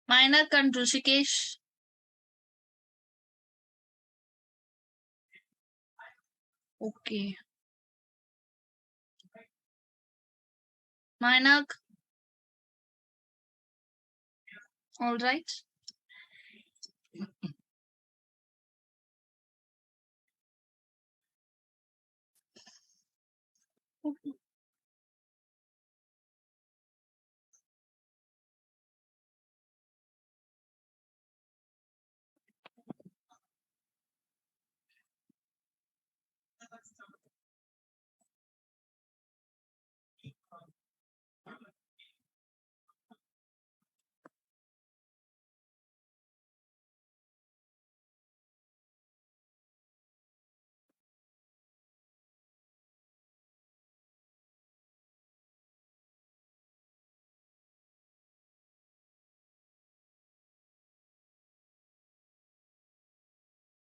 Minor and Rishikesh. Okay. Mainak. All right.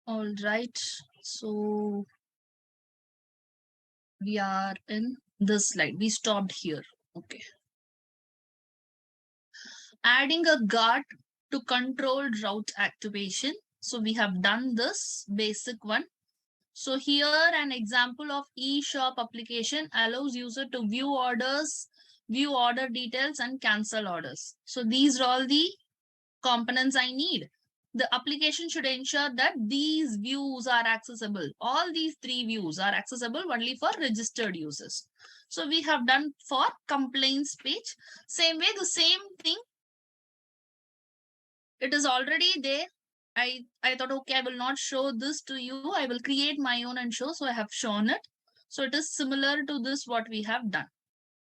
All right. So we are in this slide. We stopped here. Okay. Adding a guard to control route activation. So we have done this basic one. So here an example of eShop application allows user to view orders, view order details and cancel orders. So these are all the components I need. The application should ensure that these views are accessible. All these three views are accessible only for registered users. So we have done for complaints page. Same way, the same thing. It is already there. I thought, okay, I will not show this to you. I will create my own and show. So I have shown it. So it is similar to this what we have done.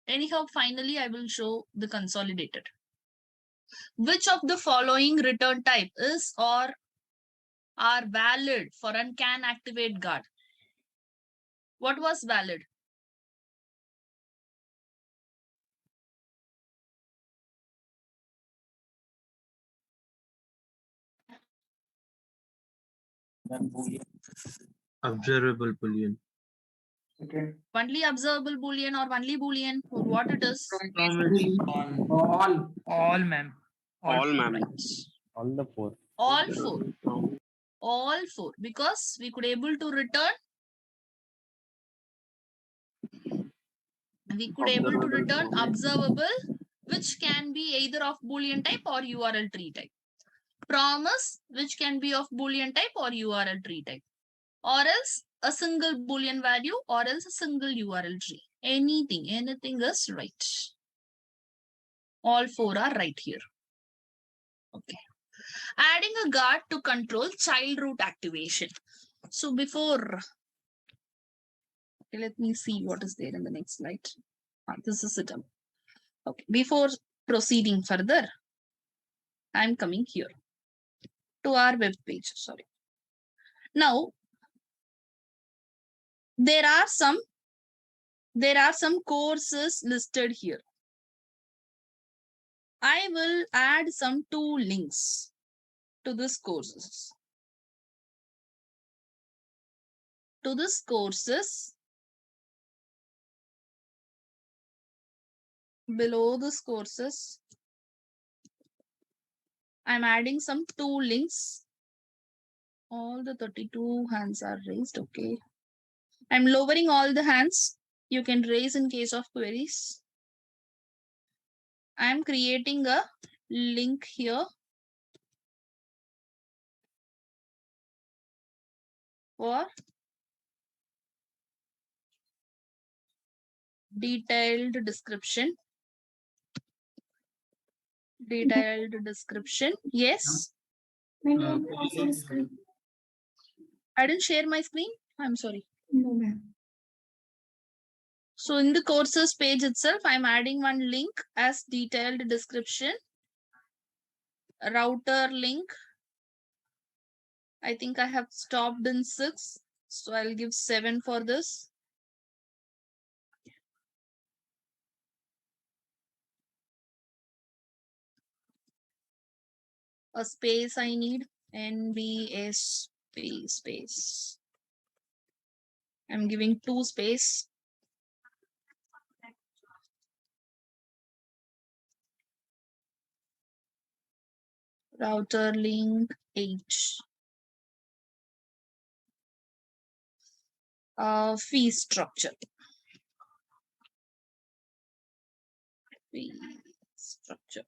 Anyhow, finally, I will show the consolidated. Which of the following return type is or are valid for an can activate guard? What was valid? Observable boolean. Okay. Only observable boolean or only boolean? Or what it is? All, ma'am. All, ma'am. Right. All the four. All four. All four. Because we could able to return. We could able to return observable, which can be either of boolean type or URL tree type. Promise, which can be of boolean type or URL tree type. Or else a single boolean value or else a single URL tree. Anything is right. All four are right here. Okay. Adding a guard to control child root activation. So before, okay, let me see what is there in the next slide. This is it. Okay. Before proceeding further, I'm coming here to our web page. Sorry. Now, there are some courses listed here. I will add some 2 links to this courses. To this courses, below this courses, I'm adding some 2 links. All the 32 hands are raised. Okay. I'm lowering all the hands. You can raise in case of queries. I'm creating a link here for detailed description. Detailed description. Yes. I didn't share my screen. I'm sorry. No, ma'am. So in the courses page itself, I'm adding one link as detailed description. Router link. I think I have stopped in 6. So I'll give 7 for this. A space I need. NBS space. I'm giving 2 space. Router link 8. Fee structure. Fee structure.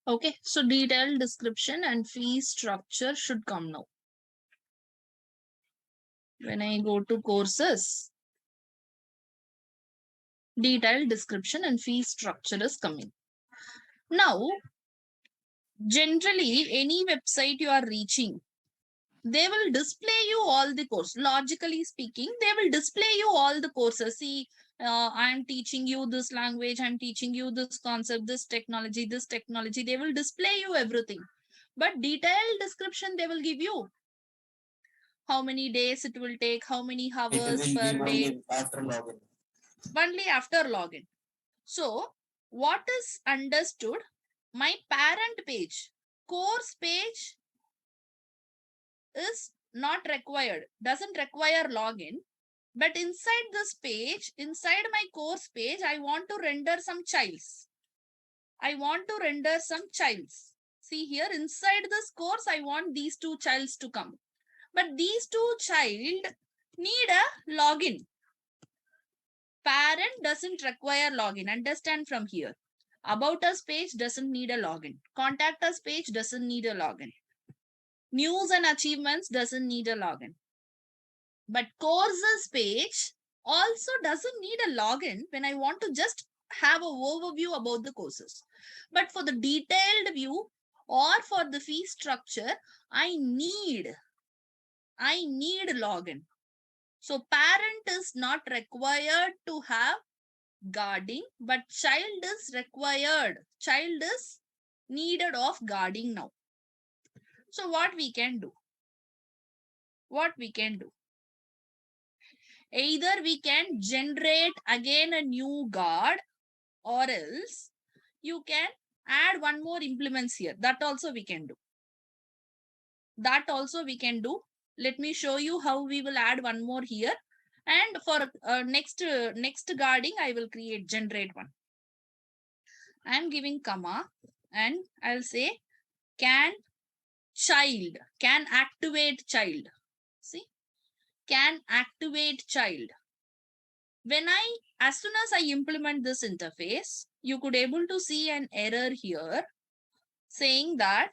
Okay, so detailed description and fee structure should come now. When I go to courses, detailed description and fee structure is coming. Now, generally, any website you are reaching, they will display you all the course. Logically speaking, they will display you all the courses. See, I'm teaching you this language, I'm teaching you this concept, this technology. They will display you everything. But detailed description, they will give you how many days it will take, how many hours per day. Only after login. So, what is understood? My parent page, course page is not required, doesn't require login. But inside this page, inside my course page, I want to render some childs. See here, inside this course, I want these two childs to come. But these two child need a login. Parent doesn't require login. Understand from here. About us page doesn't need a login. Contact us page doesn't need a login. News and achievements doesn't need a login. But courses page also doesn't need a login when I want to just have an overview about the courses. But for the detailed view or for the fee structure, I need login. So parent is not required to have guarding, but child is required. Child is needed of guarding now. So what we can do? Either we can generate again a new guard, or else you can add one more implements here. That also we can do. Let me show you how we will add one more here. And for next guarding, I will generate one. I am giving comma and I'll say can activate child. See, can activate child. As soon as I implement this interface, you could able to see an error here saying that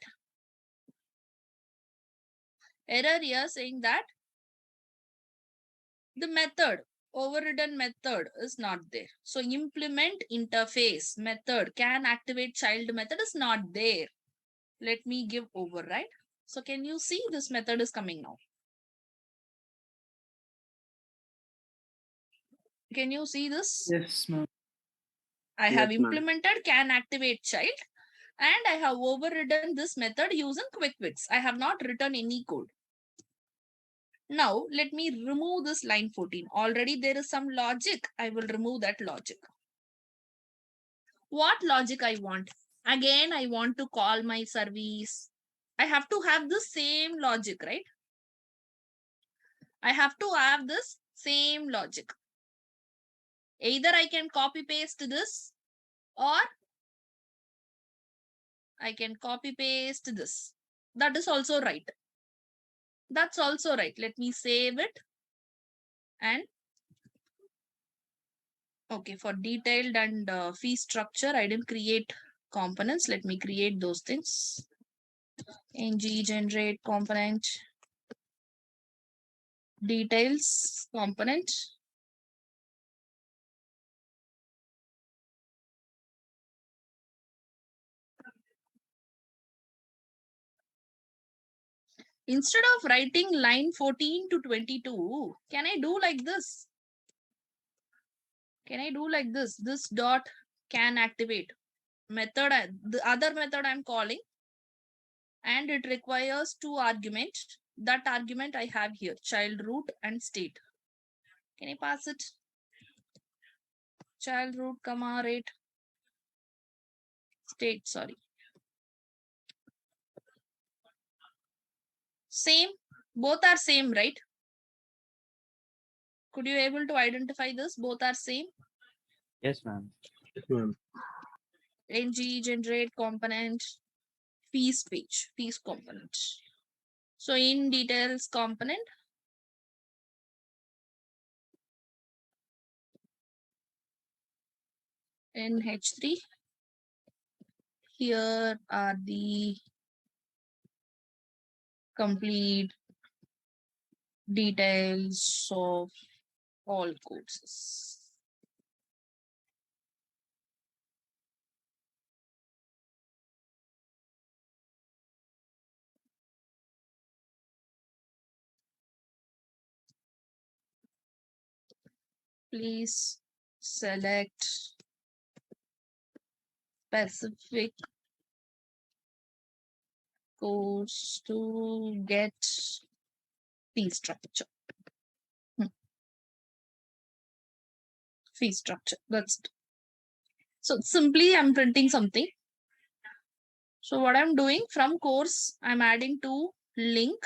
the method, overridden method is not there. So implement interface method can activate child method is not there. Let me give override. So can you see this method is coming now? Can you see this? Yes, ma'am. I have implemented can activate child and I have overridden this method using QuickWix. I have not written any code. Now, let me remove this line 14. Already there is some logic. I will remove that logic. What logic I want? Again, I want to call my service. I have to have the same logic, right? I have to have this same logic. Either I can copy paste this or I can copy paste this. That is also right. That's also right. Let me save it. And okay, for detailed and fee structure, I didn't create components. Let me create those things. ng generate component, details component. Instead of writing line 14 to 22, can I do like this? This dot can activate method, the other method I'm calling, and it requires two arguments. That argument I have here, child root and state. Can I pass it? Child root, comma, rate, state, sorry. Same, both are same, right? Could you able to identify this? Both are same? Yes, ma'am. Yes, ma'am. ng generate component, fees page, fees component. So in details component, in H3, here are the complete details of all courses. Please select specific course to get fee structure. Fee structure. That's it. So simply I'm printing something. So what I'm doing from course, I'm adding to link.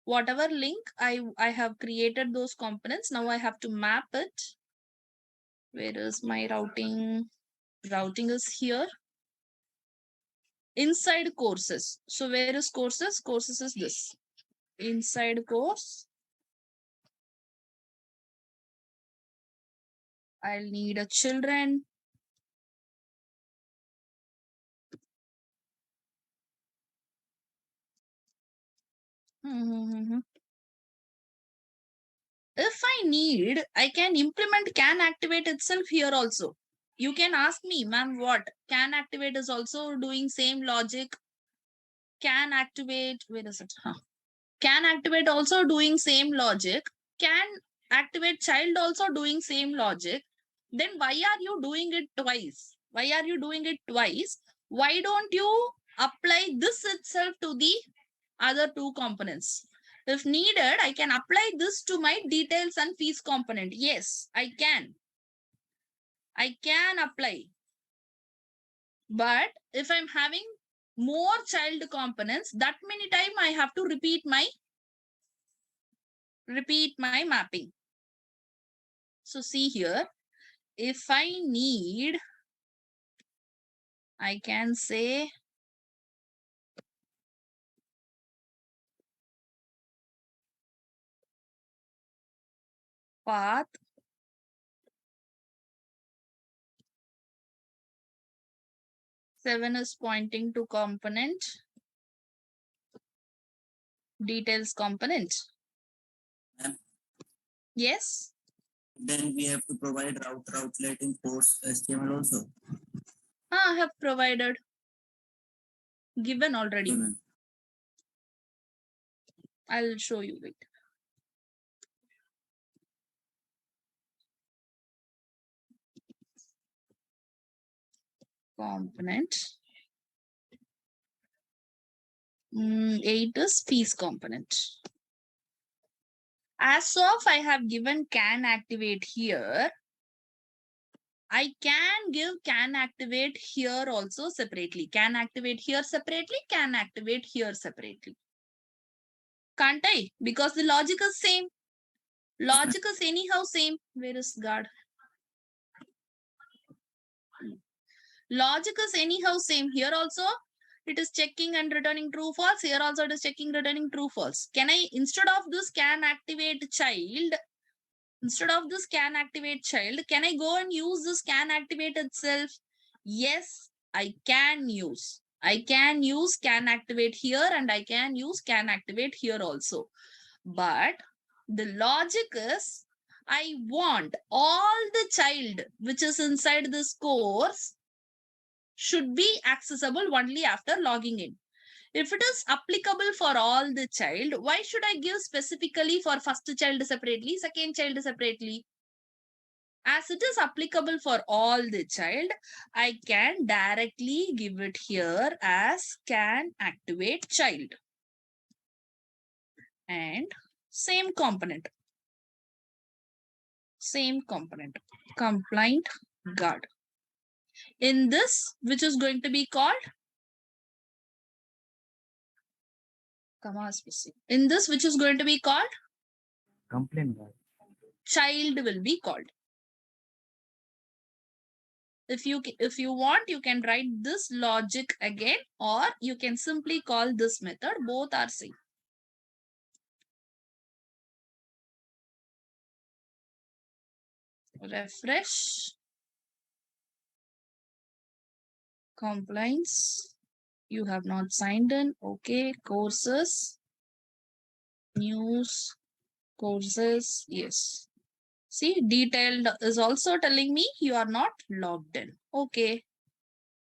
Whatever link I have created those components. Now I have to map it. Where is my routing? Routing is here. Inside courses. So where is courses? Courses is this. Inside course. I'll need a children. If I need, I can implement can activate itself here also. You can ask me, ma'am, what? Can activate is also doing same logic. Can activate, where is it? Can activate also doing same logic. Can activate child also doing same logic. Then why are you doing it twice? Why are you doing it twice? Why don't you apply this itself to the other two components? If needed, I can apply this to my details and fees component. Yes, I can. I can apply. But if I'm having more child components, that many time I have to repeat my mapping. So see here, if I need, I can say path seven is pointing to component, details component. Yes. Then we have to provide routlet in course HTML also. I have provided, given already. Given. I'll show you. Wait. Component. 8 is fees component. As of I have given can activate here, I can give can activate here also separately. Can activate here separately, can activate here separately. Can't I? Because the logic is same. Logic is anyhow same. Where is God? Logic is anyhow same. Here also it is checking and returning true false. Here also it is checking, returning true false. Can I, instead of this can activate child, instead of this can activate child, can I go and use this can activate itself? Yes, I can use. I can use can activate here and I can use can activate here also. But the logic is, I want all the child which is inside this course should be accessible only after logging in. If it is applicable for all the child, why should I give specifically for first child separately, second child separately? As it is applicable for all the child, I can directly give it here as can activate child. And same component. Same component. Compliant guard. In this, which is going to be called in this, which is going to be called Complaint guard. child will be called. If you want, you can write this logic again, or you can simply call this method. Both are same. Refresh. Compliance. You have not signed in. Okay. Courses. News. Courses. Yes. See, detailed is also telling me you are not logged in. Okay.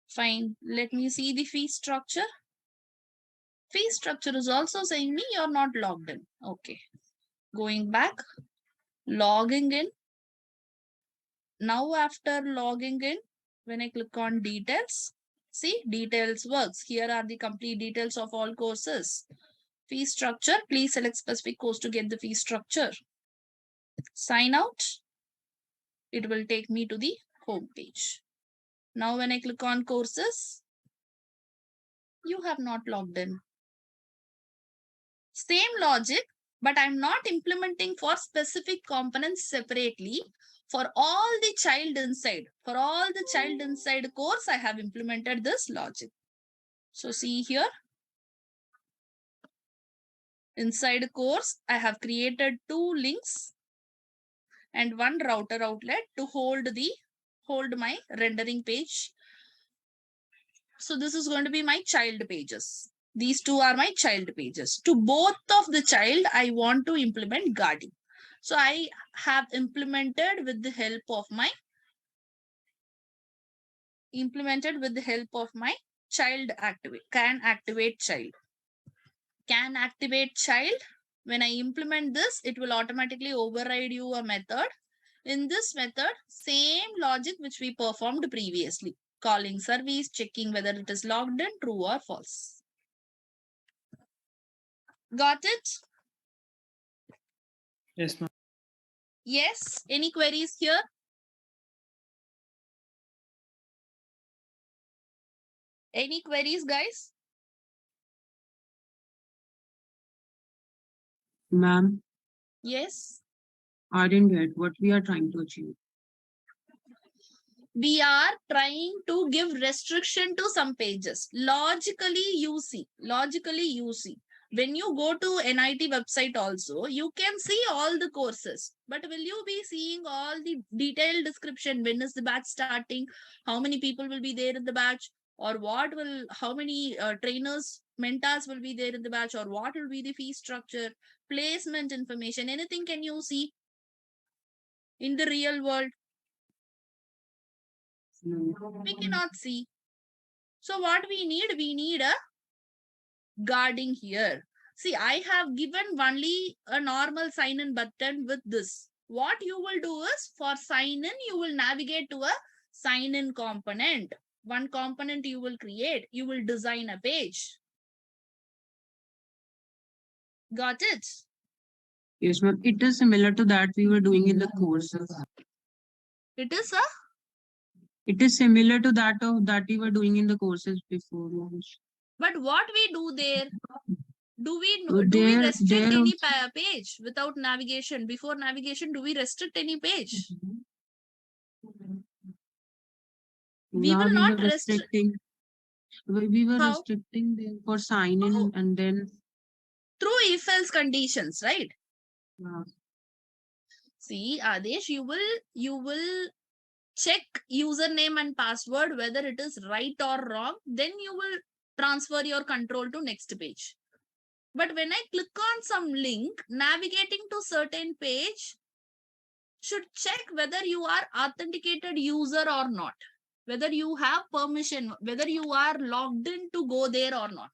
Fine. Let me see the fee structure. Fee structure is also saying me you're not logged in. Okay. Going back. Logging in. Now after logging in, when I click on details, see details works. Here are the complete details of all courses. Fee structure, please select specific course to get the fee structure. Sign out. It will take me to the home page. Now when I click on courses, you have not logged in. Same logic, but I'm not implementing for specific components separately. For all the child inside, course, I have implemented this logic. So see here, inside course, I have created 2 links and 1 router outlet to hold my rendering page. So this is going to be my child pages. These 2 are my child pages. To both of the child, I want to implement guarding. So I have implemented with the help of my child can activate child. Can activate child. When I implement this, it will automatically override you a method. In this method, same logic which we performed previously. Calling service, checking whether it is logged in, true or false. Got it? Yes, ma'am. Yes. Any queries here? Any queries, guys? Ma'am, Yes. I didn't get what we are trying to achieve. We are trying to give restriction to some pages. Logically, you see. When you go to NIT website also, you can see all the courses. But will you be seeing all the detailed description? When is the batch starting? How many people will be there in the batch? Or how many trainers, mentors will be there in the batch? Or what will be the fee structure? Placement information, anything can you see in the real world? No. We cannot see. So what we need a guarding here. See, I have given only a normal sign in button with this. What you will do is for sign in, you will navigate to a sign in component. One component you will create. You will design a page. Got it? Yes, ma'am. It is similar to that we were doing in the courses. It is It is similar to that we were doing in the courses before. but what we do there? Do we There- restrict there any page without navigation? Before navigation, do we restrict any page? We Yeah, will we not were restricting. We were How? restricting them for sign in Oh. and then Through if-else conditions, right? yeah. See, Adesh, you will check username and password whether it is right or wrong. Then you will transfer your control to next page. But when I click on some link, navigating to certain page should check whether you are authenticated user or not. Whether you have permission, whether you are logged in to go there or not.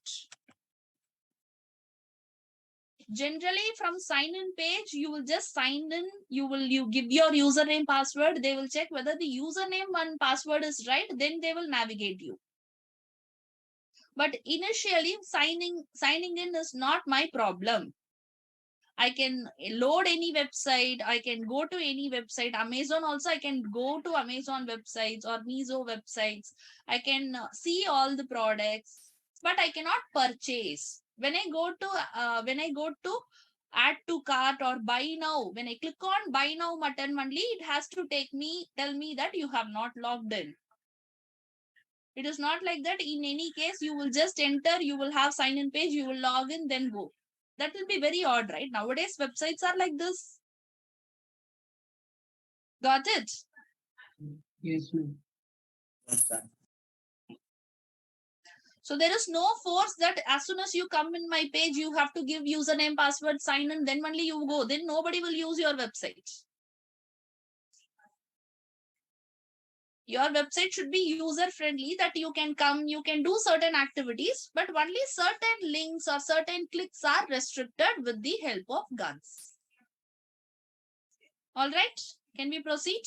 Generally from sign in page, you will just sign in, you give your username password, they will check whether the username and password is right, then they will navigate you. But initially signing in is not my problem. I can load any website, I can go to any website. Amazon also, I can go to Amazon websites or Mizo websites. I can see all the products, but I cannot purchase. When I go to add to cart or buy now, when I click on buy now button only, it has to tell me that you have not logged in. It is not like that. In any case, you will just enter, you will have sign in page, you will log in, then go. That will be very odd, right? Nowadays, websites are like this. Got it? Yes, ma'am. Yes, sir. So there is no force that as soon as you come in my page, you have to give username, password, sign in, then only you go. Then nobody will use your website. Your website should be user friendly, that you can come, you can do certain activities, but only certain links or certain clicks are restricted with the help of guns. All right, can we proceed?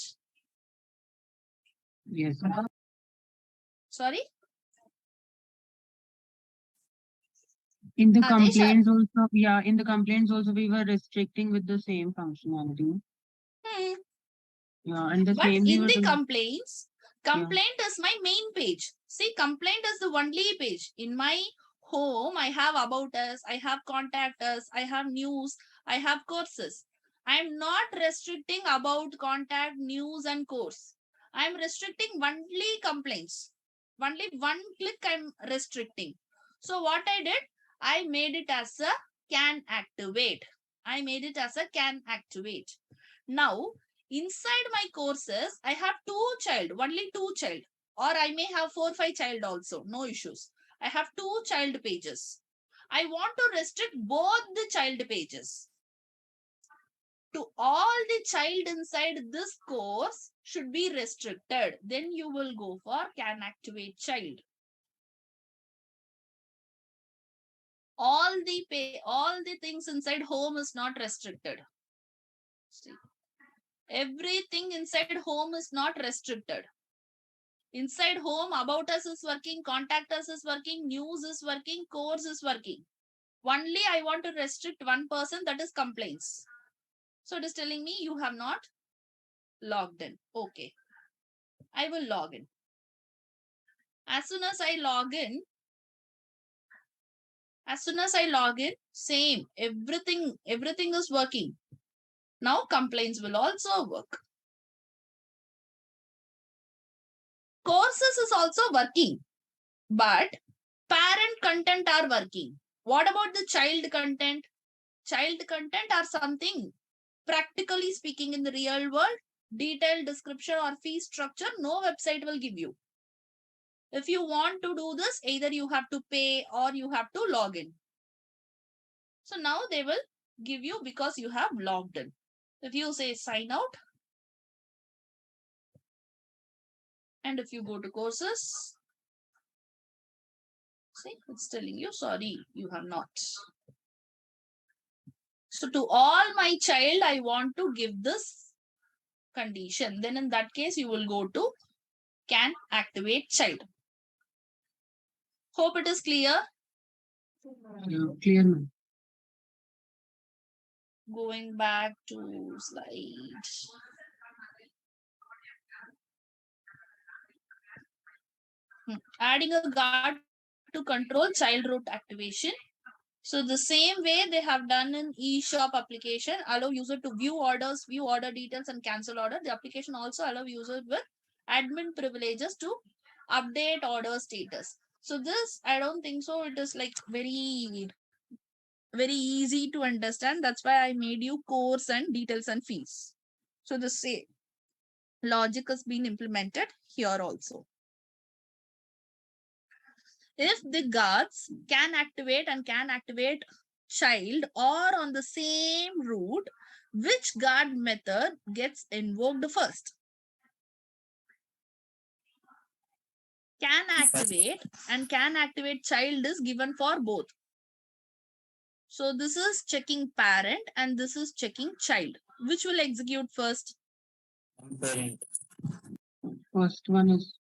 Yes, ma'am. Sorry? In the Adesha. complaints also, yeah, in the complaints also we were restricting with the same functionality. Yeah, and the But same we in were the doing. complaints, complaint is my main page. See, complaint is the only page. In my home, I have about us, I have contact us, I have news, I have courses. I'm not restricting about, contact, news, and course. I'm restricting only complaints. Only one click I'm restricting. So what I did, I made it as a can activate. I made it as a can activate. Now, inside my courses, I have only two child, or I may have 4-5 child also, no issues. I have 2 child pages. I want to restrict both the child pages. To all the child inside this course should be restricted. Then you will go for can activate child. All the things inside home is not restricted. See. Everything inside home is not restricted. Inside home, about us is working, contact us is working, news is working, course is working. Only I want to restrict one person, that is complaints. So it is telling me you have not logged in. Okay. I will log in. As soon as I log in, same, everything is working. Now complaints will also work. Courses is also working, but parent content are working. What about the child content? Child content are something, practically speaking, in the real world, detailed description or fee structure, no website will give you. If you want to do this, either you have to pay or you have to log in. So now they will give you because you have logged in. If you say sign out, and if you go to courses, see, it's telling you, sorry, you have not. So to all my child, I want to give this condition. Then in that case, you will go to can activate child. Hope it is clear. Yeah, clear, ma'am. Going back to slide. Adding a guard to control child root activation. So the same way they have done in eShop application, allow user to view orders, view order details, and cancel order. The application also allow users with admin privileges to update order status. So this, I don't think so. It is like very easy to understand. That's why I made you course and details and fees. So the same logic has been implemented here also. If the guards can activate and can activate child or on the same route, which guard method gets invoked first? Can activate and can activate child is given for both. So this is checking parent and this is checking child. Which will execute first? Parent. First one is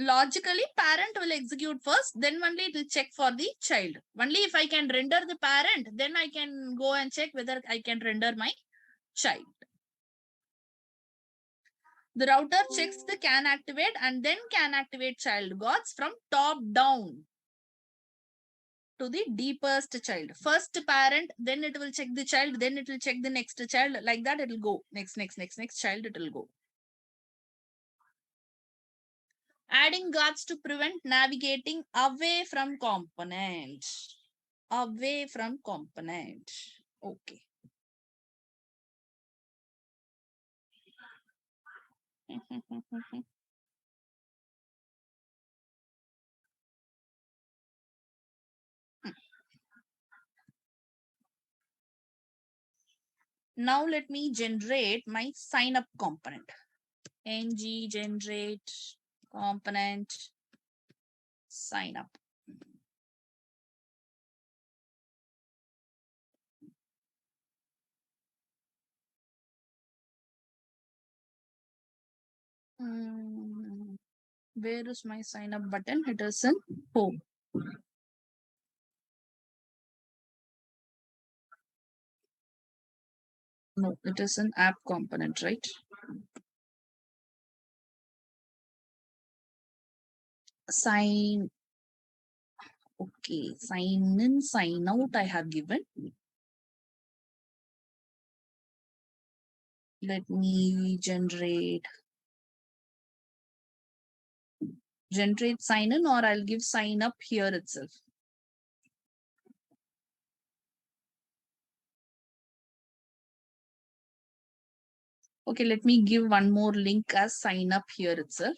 Logically, parent will execute first, then only it will check for the child. Only if I can render the parent, then I can go and check whether I can render my child. The router checks the can activate and then can activate child guards from top down to the deepest child. First parent, then it will check the child, then it will check the next child. Like that, it will go. Next child, it will go. Adding guards to prevent navigating away from component. Away from component. Okay. Now let me generate my sign up component. Ng generate component sign up. Where is my sign up button? It is in home. No, it is an app component, right? Sign. Okay, sign in, sign out I have given. Let me generate sign in, or I'll give sign up here itself. Okay, let me give one more link as sign up here itself.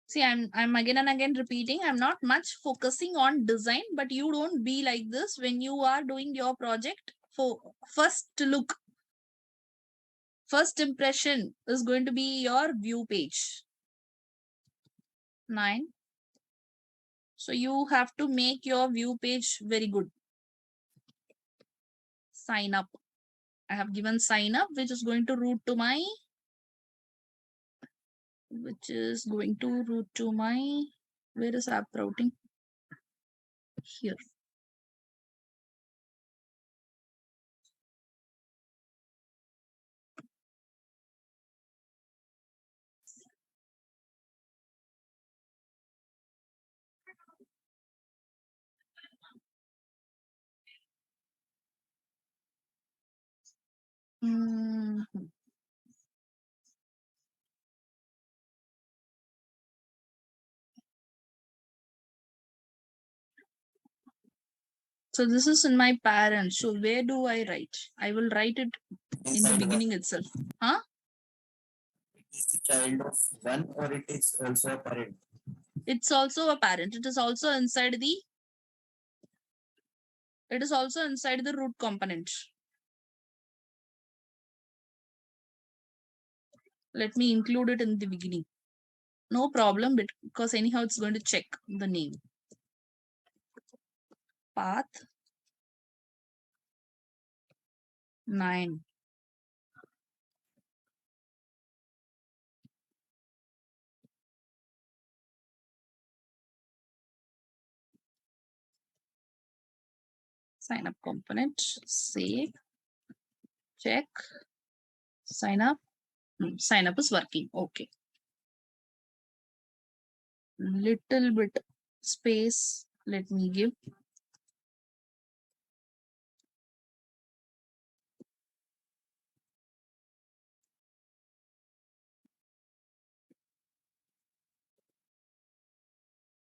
See, I'm again and again repeating, I'm not much focusing on design, but you don't be like this when you are doing your project. For first look, first impression is going to be your view page. 9. So you have to make your view page very good. Sign up. I have given sign up, which is going to route to my, where is app routing? Here. So this is in my parent. So where do I write? I will write it in the beginning itself. Huh? It is the child of one, or it is also a parent? It's also a parent. It is also inside the root component. Let me include it in the beginning. No problem, because anyhow it's going to check the name. Path 9. Sign up component, save, check, sign up. Sign up is working. Okay. Little bit space. Let me give.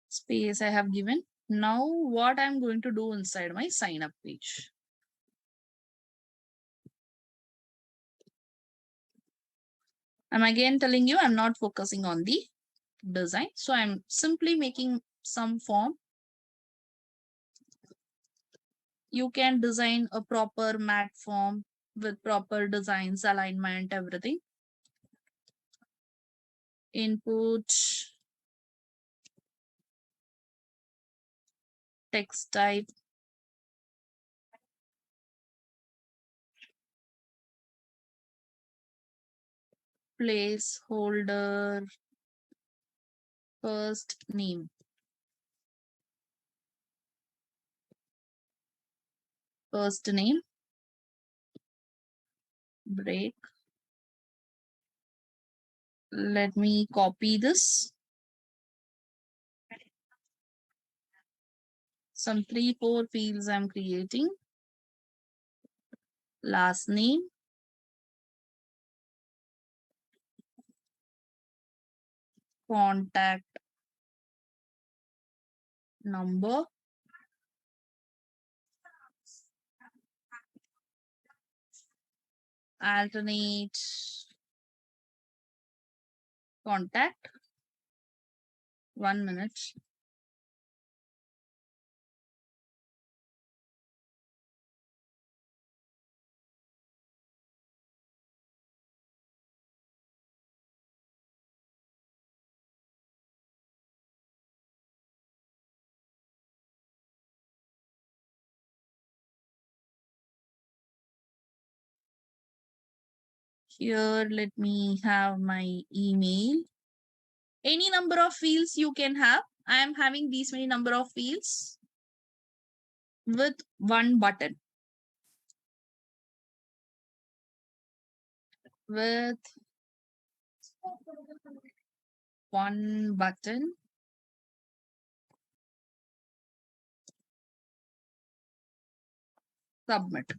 Space I have given. Now what I'm going to do inside my sign up page. I'm again telling you, I'm not focusing on the design. So I'm simply making some form. You can design a proper mat form with proper designs, alignment, everything. Input, text type, placeholder, first name. First name, break. Let me copy this. Some 3-4 fields I'm creating. Last name. contact number, alternate contact. 1 minute. Here, let me have my email. Any number of fields you can have. I am having these many number of fields with one button. With one button. Submit.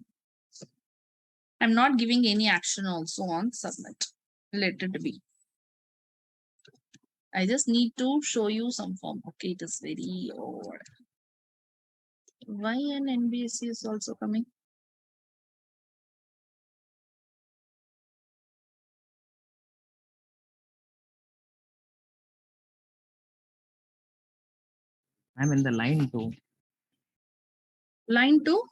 I'm not giving any action also on submit. Let it be. I just need to show you some form. Okay, it is very odd. Why an NBSC is also coming? I'm in the line 2. Line 2.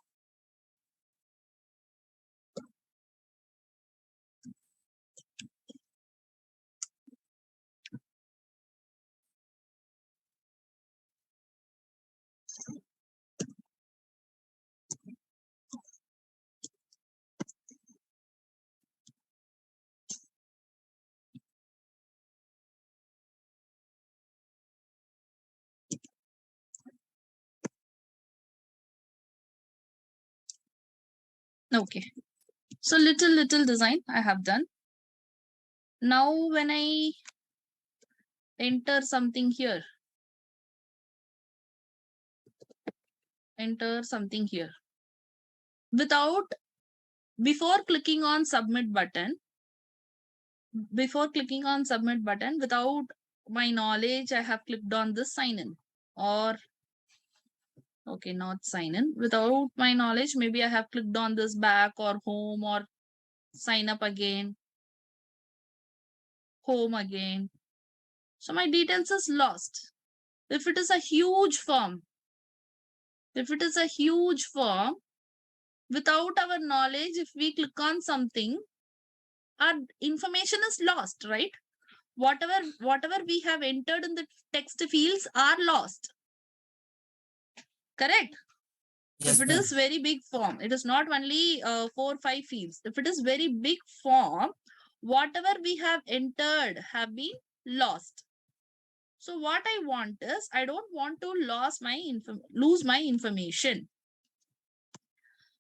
Okay. So little design I have done. Now when I enter something here, before clicking on submit button, without my knowledge, I have clicked on this sign in, or okay, not sign in. Without my knowledge, maybe I have clicked on this back or home or sign up again, home again. So my details is lost. If it is a huge form, without our knowledge, if we click on something, our information is lost, right? Whatever we have entered in the text fields are lost. Correct? Yes, If it ma'am. is very big form, it is not only 4 or 5 fields. If it is very big form, whatever we have entered have been lost. So what I want is, I don't want to lose my information.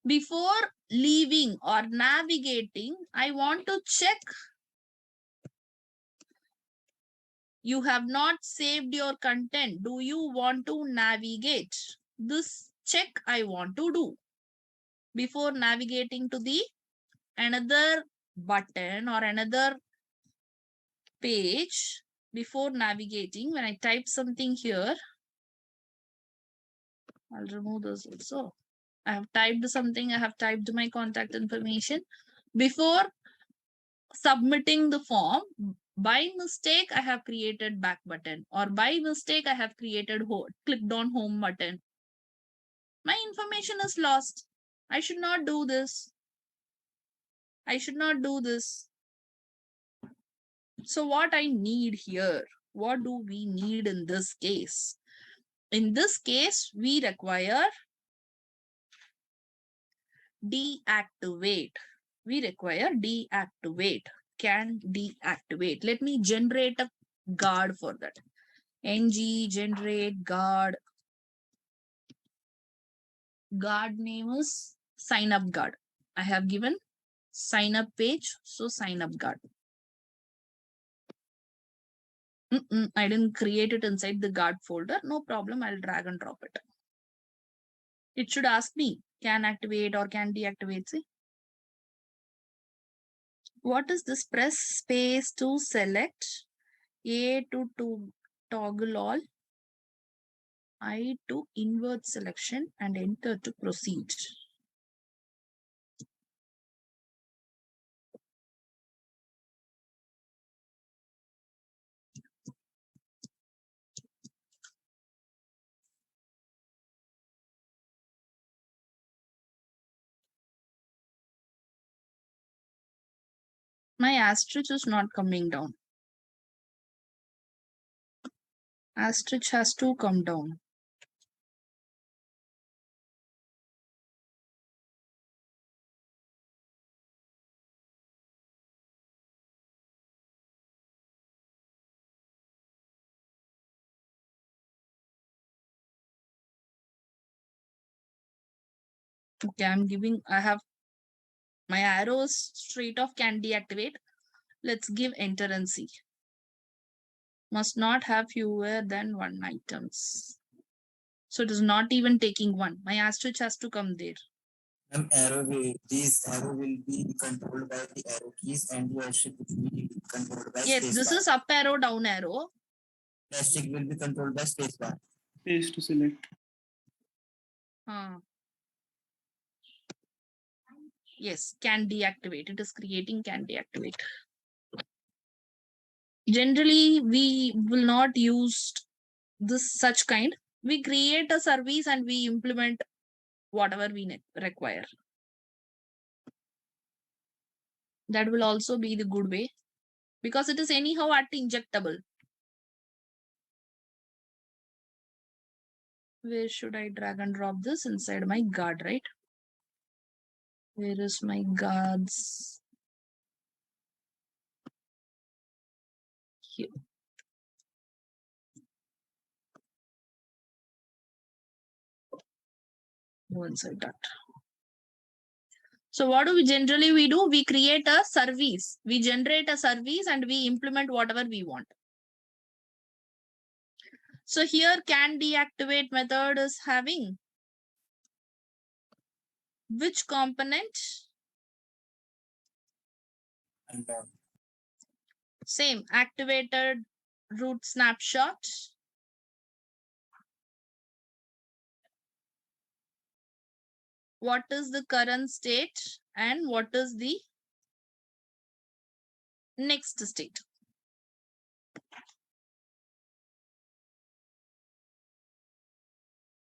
Before leaving or navigating, I want to check. You have not saved your content. Do you want to navigate? This check I want to do before navigating to the another button or another page. Before navigating, when I type something here, I'll remove this also. I have typed something, I have typed my contact information. Before submitting the form, by mistake, I have created back button, or by mistake, I have created clicked on home button. My information is lost. I should not do this. So what I need here, what do we need in this case? In this case, we require deactivate. Can deactivate. Let me generate a guard for that. ng generate guard. Guard name is sign up guard. I have given sign up page. So sign up guard. I didn't create it inside the guard folder. No problem. I'll drag and drop it. It should ask me can activate or can deactivate. See? What is this? Press space to select A to toggle all, I to invert selection, and enter to proceed. My asterisk is not coming down. Asterisk has to come down. Okay, I have my arrows straight off can deactivate. Let's give enter and see. Must not have fewer than 1 items. So it is not even taking 1. My asterisk has to come there. These arrow will be controlled by the arrow keys and the asterisk will be controlled by Yes, space this bar. is up arrow, down arrow. Asterisk will be controlled by space bar. Space to select. Yes, can deactivate. It is creating can deactivate. Generally, we will not use this such kind. We create a service and we implement whatever we require. That will also be the good way because it is anyhow at injectable. Where should I drag and drop this? Inside my guard, right? Where is my guards? Here. Go inside that. So what do we generally do? We create a service. We generate a service and we implement whatever we want. So here can deactivate method is having which component? Unknown. Same activated root snapshot. What is the current state and what is the next state?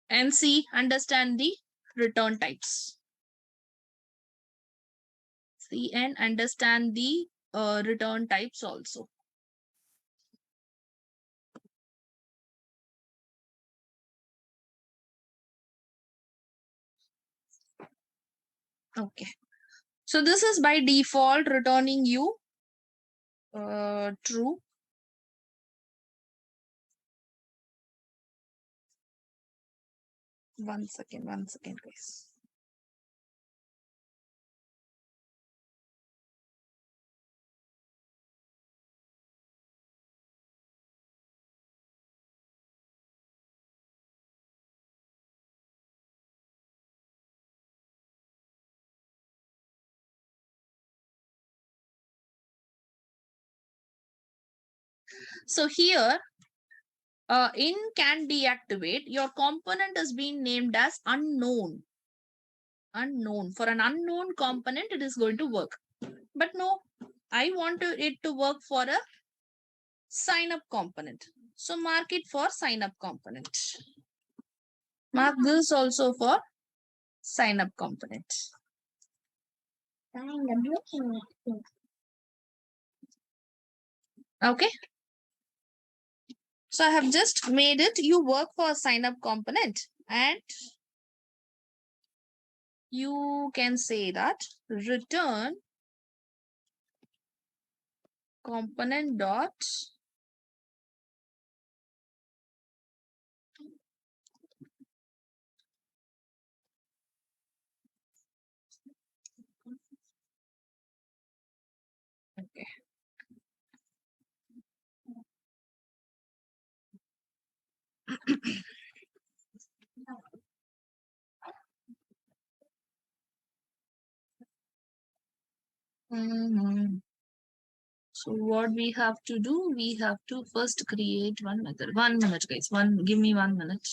And C, understand the return types. C and understand the return types also. Okay. So this is by default returning you true. One second, guys. So here, in can deactivate, your component is being named as unknown. Unknown. For an unknown component, it is going to work. But no, I want it to work for a sign up component. So mark it for sign up component. Mark this also for sign up component. Okay. So I have just made it. You work for a sign up component and you can say that return component dot okay. So what we have to do, we have to first create one method. 1 minute, guys. Give me 1 minute.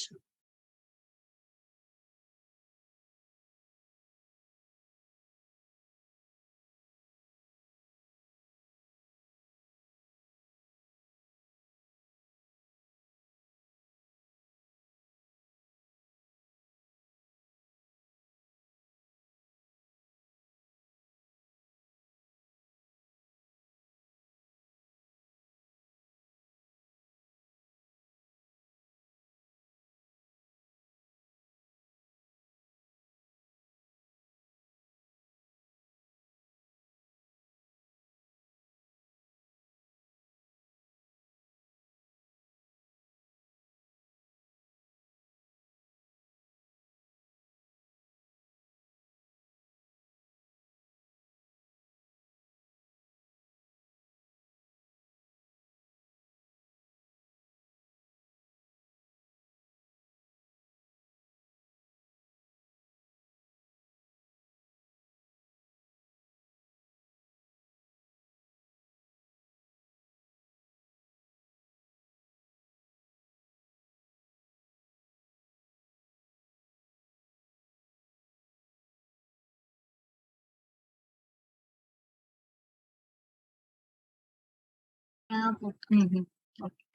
Mhm. Okay.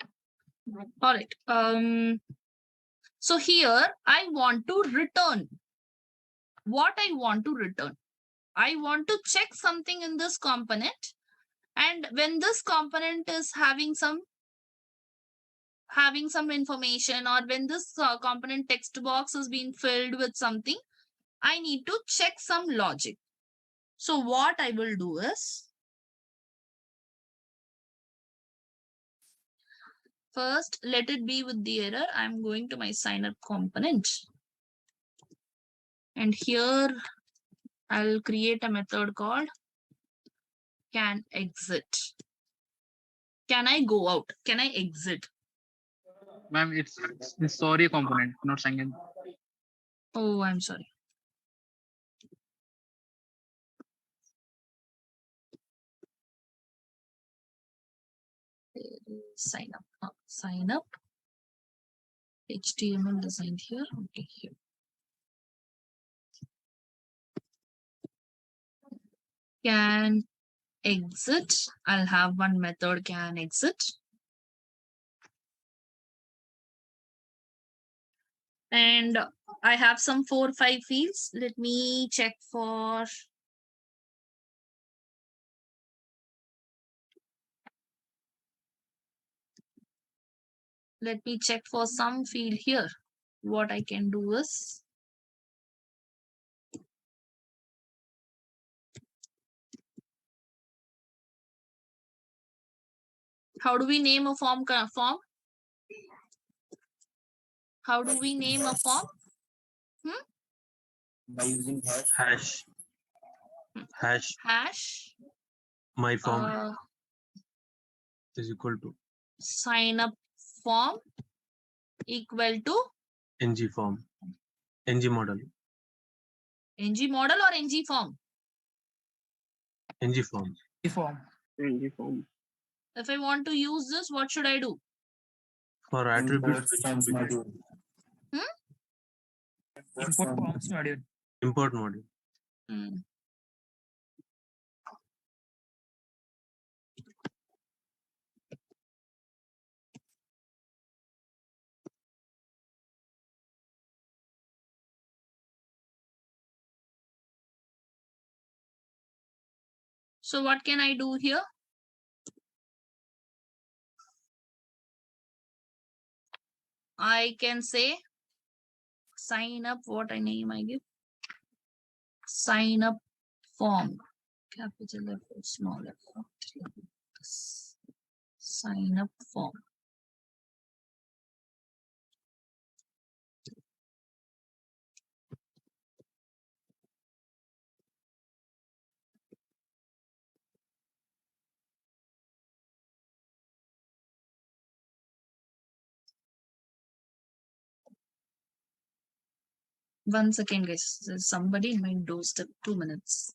All right. So here I want to return. What I want to return? I want to check something in this component, and when this component is having some information, or when this component text box is being filled with something, I need to check some logic. So what I will do is, first let it be with the error. I'm going to my sign up component, and here I'll create a method called can exit. Can I go out? Can I exit? Ma'am, it's the sorry component, not sign. Oh, I'm sorry. Sign up. Sign up. HTML designed here. Okay, here. Can exit. I'll have one method can exit. And I have some 4 or 5 fields. Let me check for. Let me check for some field here. What I can do is, how do we name a form? How do we name a form? By using hash. Hash. Hash. Hash. My form is equal to Sign up form equal to ng form. ng model. ng model or ng form? ng form. Form. If I want to use this, what should I do? For attributes, Forms module. Import forms module. import module. Hmm. So what can I do here? I can say sign up, what I name I give? Sign up form. Capital F or small f. Sign up form. One second, guys. There's somebody in my doorstep. 2 minutes.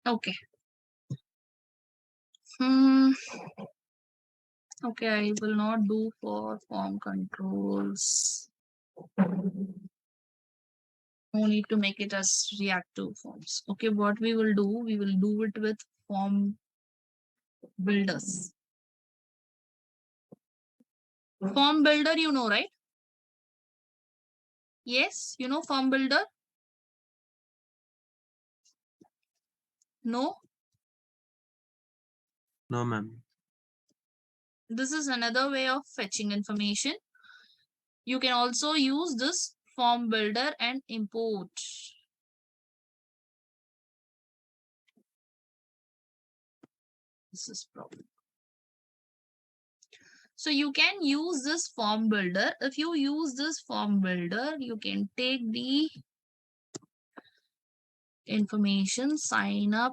Okay. Okay, I will not do for form controls. No need to make it as reactive forms. Okay, what we will do it with form builders. Form builder, you know, right? Yes, you know form builder? No? No, ma'am. This is another way of fetching information. You can also use this form builder and import. This is problem. So you can use this form builder. If you use this form builder, you can take the information sign up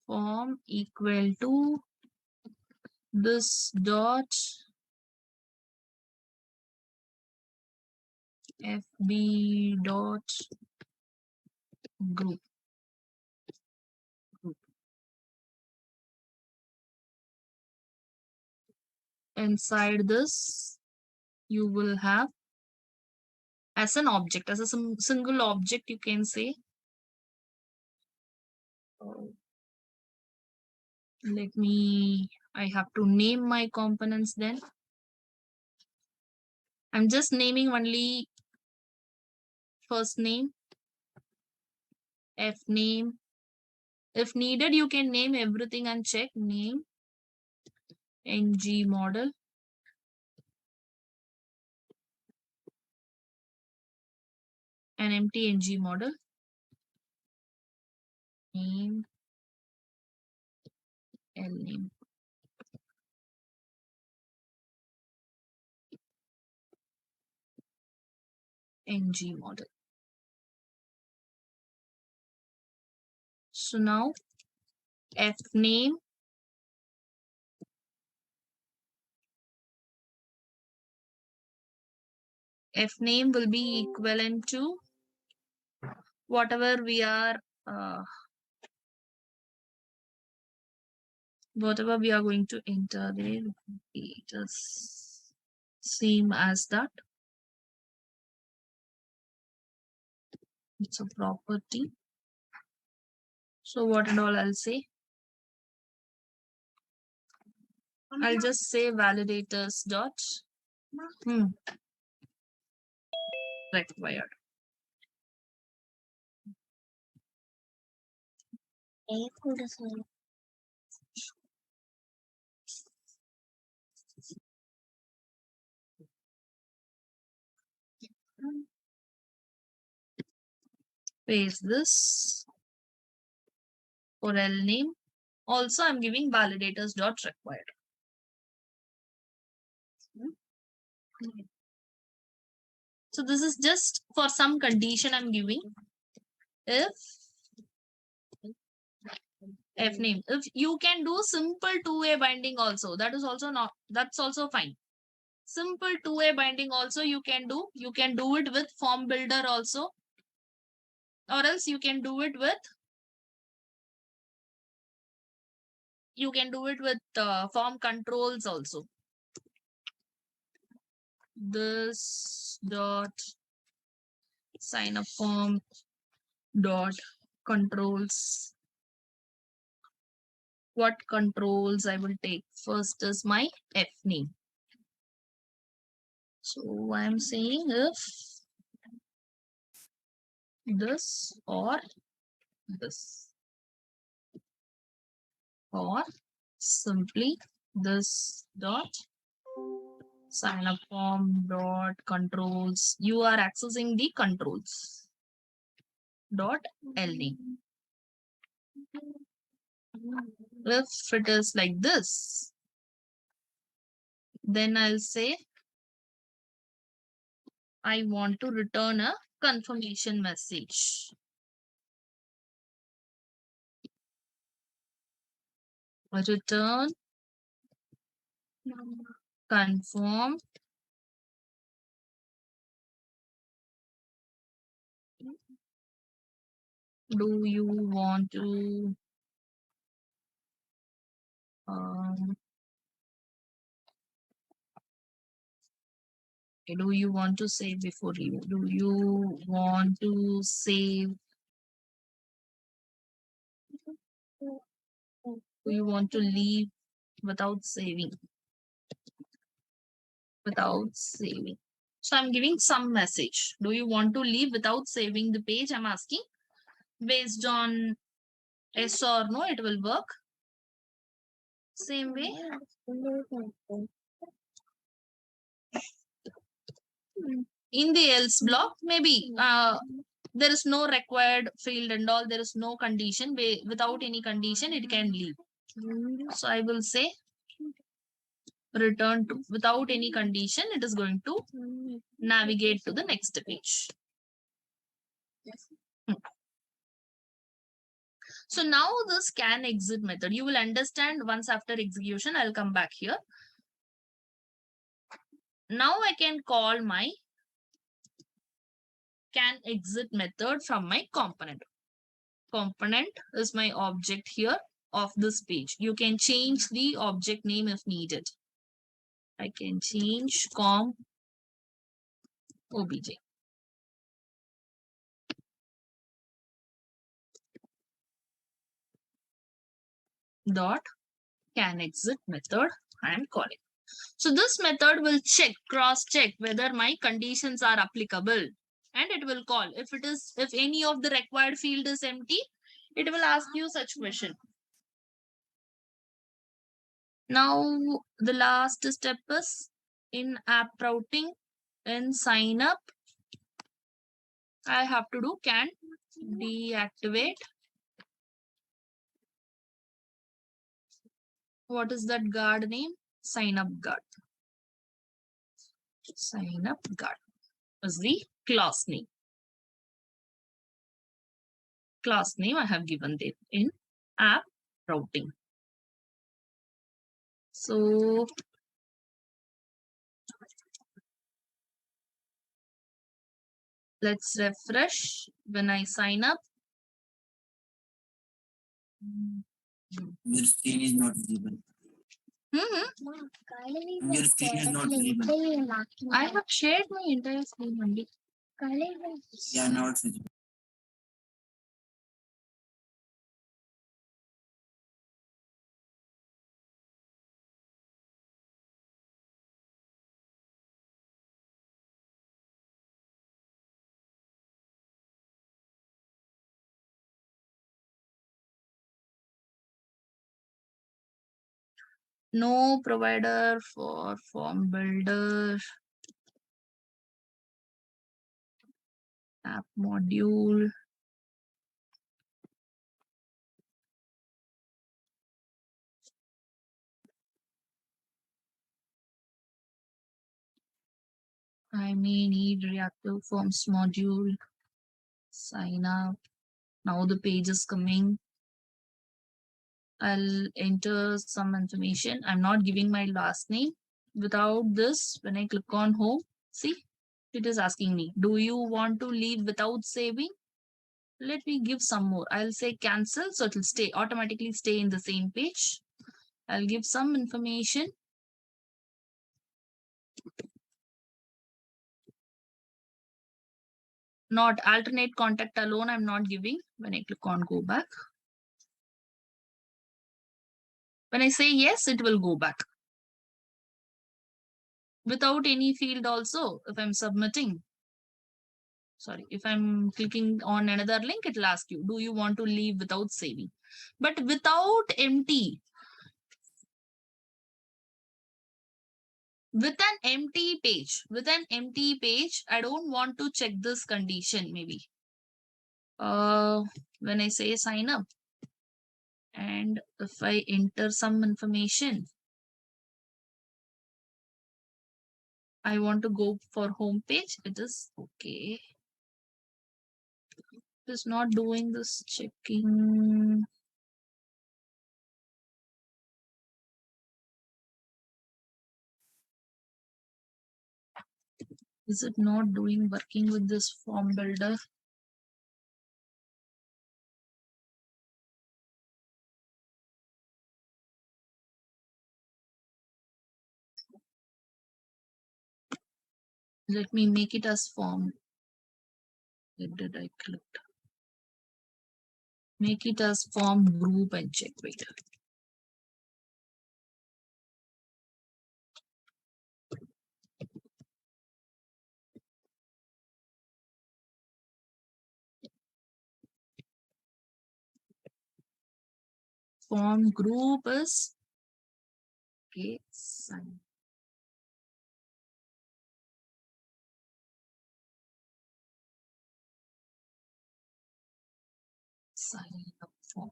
form equal to this dot fb dot group. Inside this, you will have as an object, as a single object, you can say. I have to name my components then. I'm just naming only first name, F name. If needed, you can name everything and check name, ng model, an empty ng model, name, L name. Ng model. So now F name will be equivalent to whatever we are going to enter there. It is same as that. It's a property. So what and all I'll say? I'll just say validators dot required. Paste this for L name. Also, I'm giving validators dot required. So this is just for some condition I'm giving. If F name, if you can do simple two-way binding also, that is also not, that's also fine. Simple two-way binding also you can do. You can do it with form builder also, or else you can do it with form controls also. This dot sign up form dot controls. What controls I will take? First is my F name. So I'm saying if this or this, or simply this dot sign up form dot controls. You are accessing the controls dot L name. If it is like this, then I'll say I want to return a confirmation message. Return confirm Do you want to um, do you want to save before you? Do you want to save? Do you want to leave without saving? Without saving. So I'm giving some message. Do you want to leave without saving the page? I'm asking. Based on yes or no, it will work. Same way. In the else block, maybe there is no required field and all. There is no condition. Without any condition, it can leave. So I will say return to without any condition. It is going to navigate to the next page. So now the scan exit method, you will understand once after execution. I'll come back here. Now I can call my can exit method from my component. Component is my object here of this page. You can change the object name if needed. I can change com obj. Dot can exit method I am calling. So this method will cross check whether my conditions are applicable, and it will call. If any of the required field is empty, it will ask you such question. Now the last step is in app routing. In sign up, I have to do can deactivate. What is that guard name? Sign up guard. Sign up guard is the class name. Class name I have given there in app routing. So let's refresh when I sign up. Your screen is not visible. Your screen is not visible. I have shared my entire screen only. Yeah, not visible. No provider for form builder. App module. I may need reactive forms module. Sign up. Now the page is coming. I'll enter some information. I'm not giving my last name. Without this, when I click on home, see, it is asking me, do you want to leave without saving? Let me give some more. I'll say cancel, so it will automatically stay in the same page. I'll give some information. Not alternate contact alone, I'm not giving. When I click on go back. When I say yes, it will go back. Without any field also, if I'm submitting. Sorry, if I'm clicking on another link, it will ask you, do you want to leave without saving? But without empty, with an empty page, I don't want to check this condition maybe. When I say sign up, and if I enter some information, I want to go for home page, it is okay. It is not doing this checking. Is it not doing working with this form builder? Let me make it as form. Where did I click? Make it as form group and check. Wait. Form group is okay. Sign. Sign up form.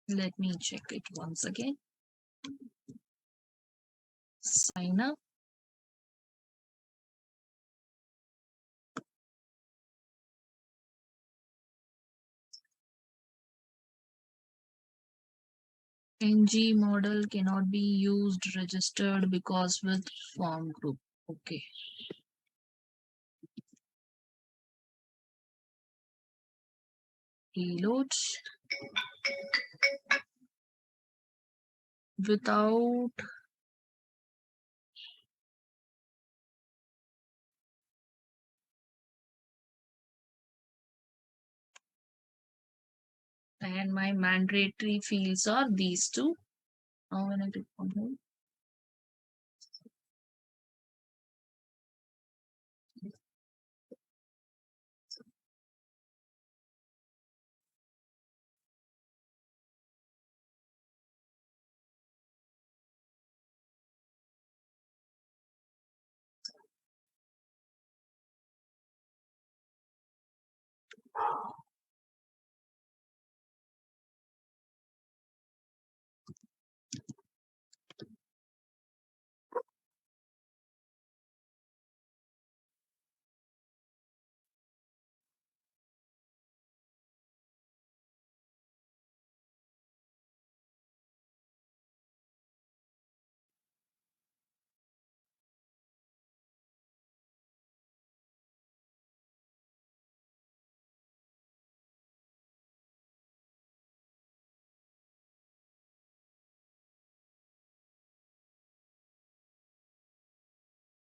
Let me check it once again. Sign up. NG model cannot be used registered because with form group. Okay. Reload. Without and my mandatory fields are these two. Now when I click on home.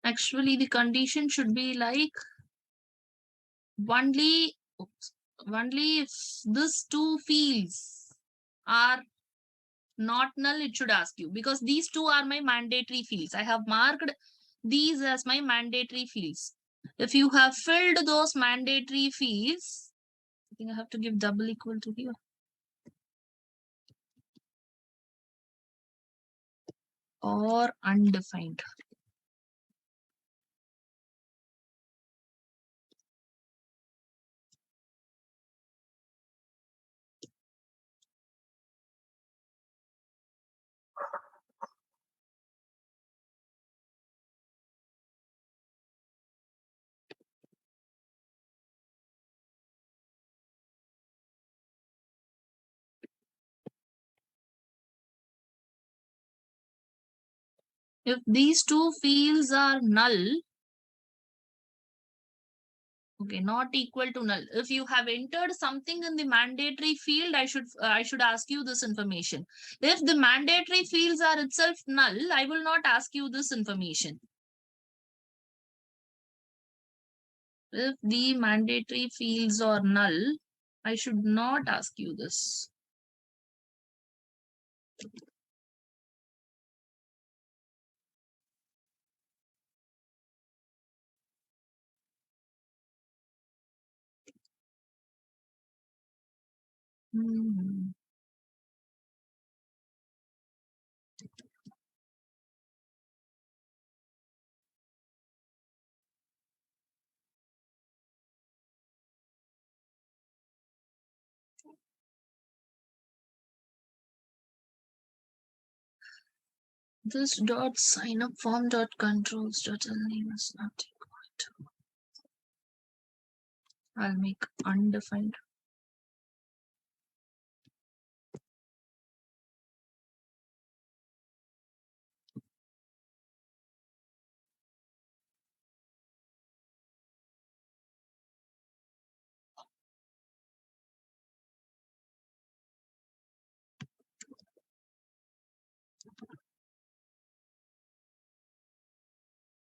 Actually, the condition should be like only if these two fields are not null, it should ask you, because these two are my mandatory fields. I have marked these as my mandatory fields. If you have filled those mandatory fields, I think I have to give double equal to here. Or undefined. If these two fields are null, okay, not equal to null. If you have entered something in the mandatory field, I should ask you this information. If the mandatory fields are itself null, I will not ask you this information. If the mandatory fields are null, I should not ask you this. Hmm. This dot sign up form dot controls dot name is not equal to. I'll make undefined.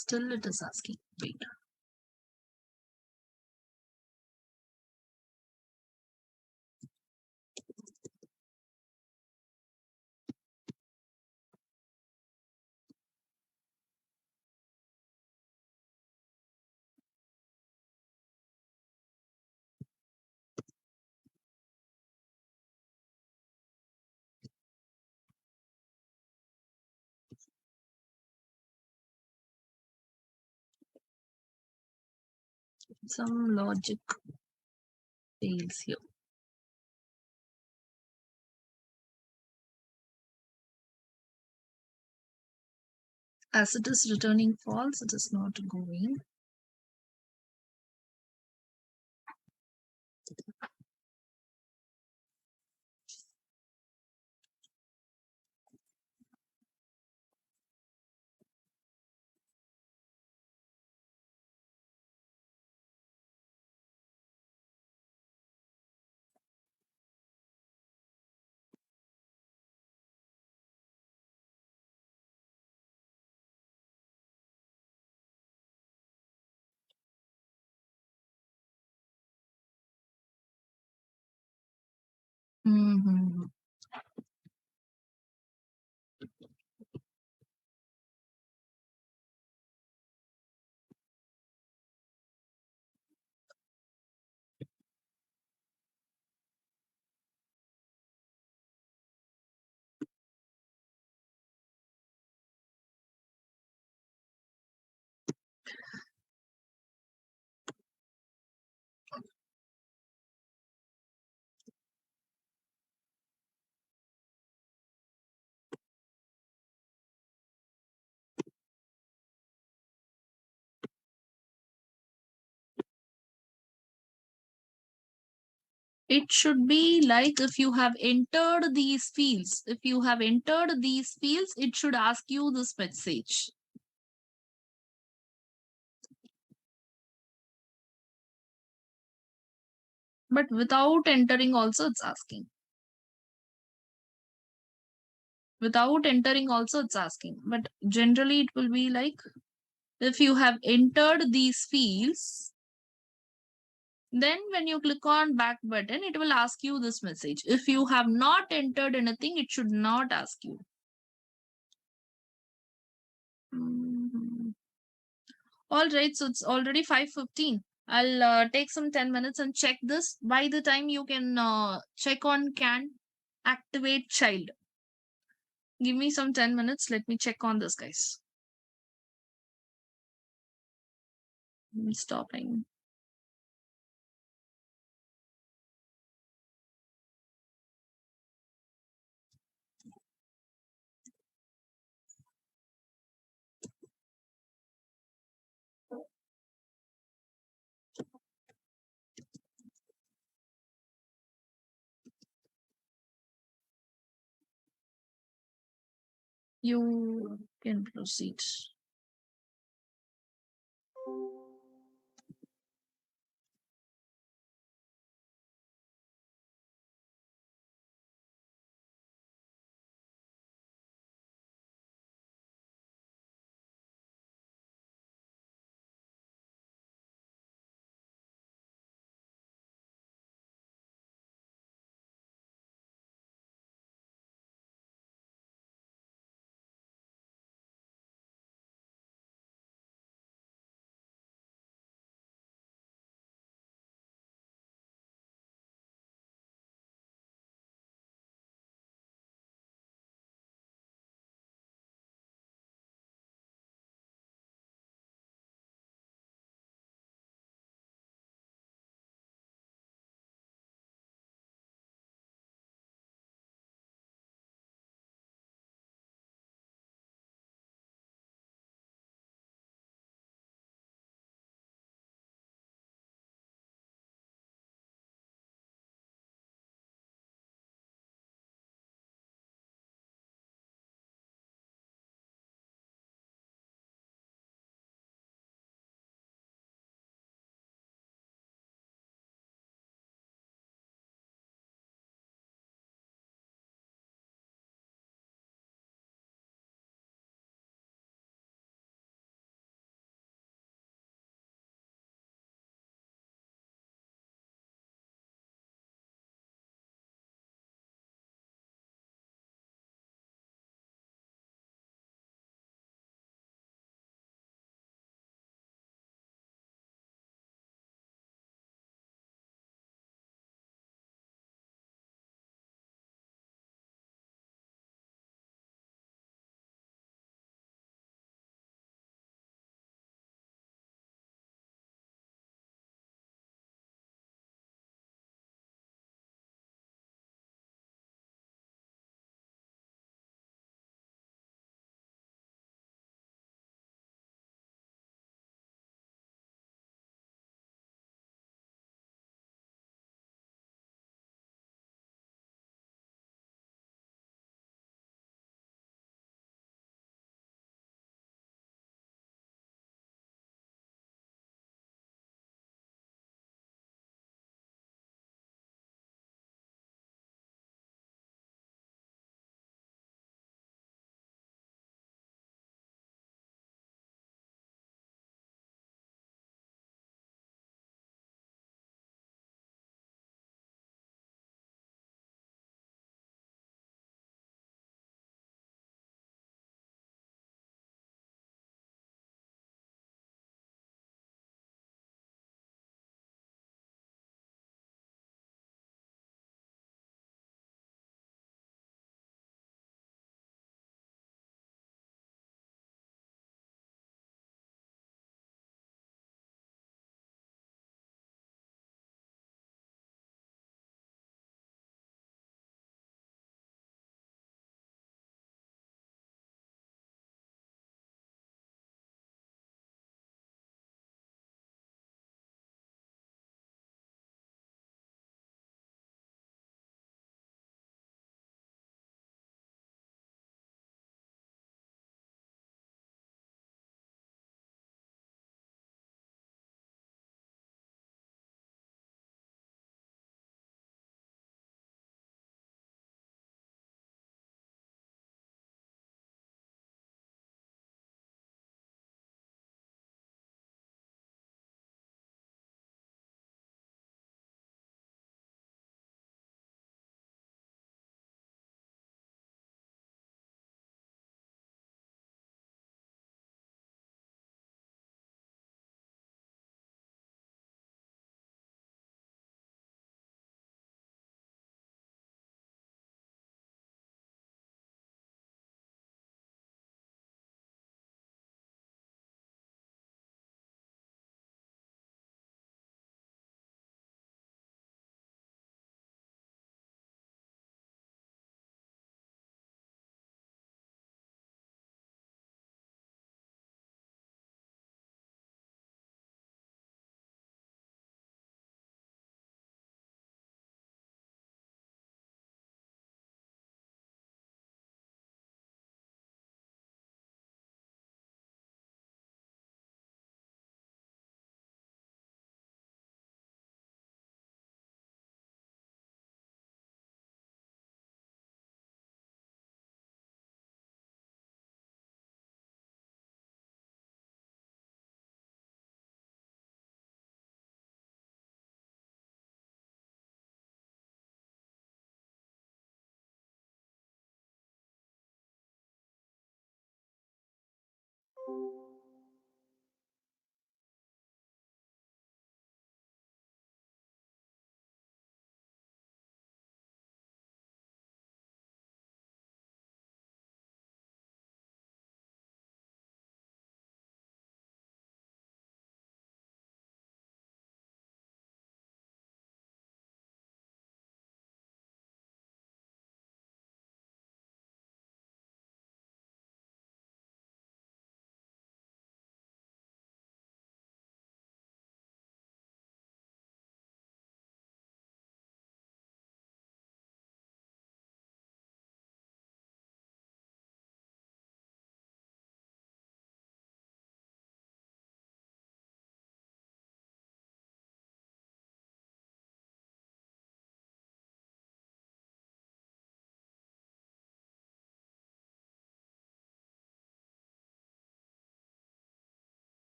Still it is asking. Wait. Some logic fails here. As it is returning false, it is not going. Mm-hmm. It should be like if you have entered these fields. If you have entered these fields, it should ask you this message. But without entering also it's asking. Without entering also it's asking. But generally it will be like if you have entered these fields, then when you click on back button, it will ask you this message. If you have not entered anything, it should not ask you. Mhm. All right, so it's already 5:15. I'll take some 10 minutes and check this. By the time you can check on can activate child. Give me some 10 minutes. Let me check on this, guys. I'm stopping. You can proceed.